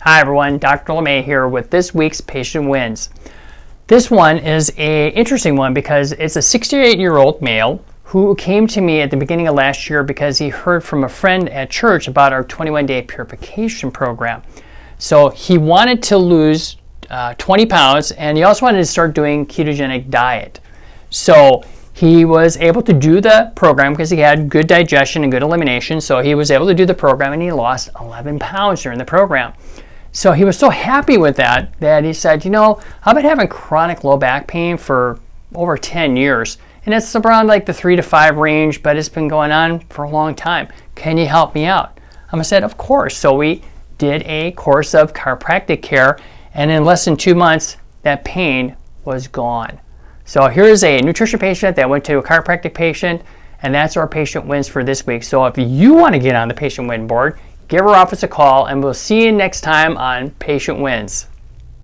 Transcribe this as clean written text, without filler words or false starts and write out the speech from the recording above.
Hi everyone, Dr. LeMay here with this week's Patient Wins. This one is an interesting one because it's a 68-year-old male who came to me at the beginning of last year because he heard from a friend at church about our 21-day purification program. So he wanted to lose 20 pounds and he also wanted to start doing ketogenic diet. So he was able to do the program because he had good digestion and good elimination. So he was able to do the program and he lost 11 pounds during the program. So he was so happy with that he said, I've been having chronic low back pain for over 10 years. And it's around like the 3 to 5 range, but it's been going on for a long time. Can you help me out? I said, of course. So we did a course of chiropractic care, and in less than 2 months, that pain was gone. So here's a nutrition patient that went to a chiropractic patient, and that's our patient wins for this week. So if you want to get on the patient win board, give our office a call, and we'll see you next time on Patient Wins.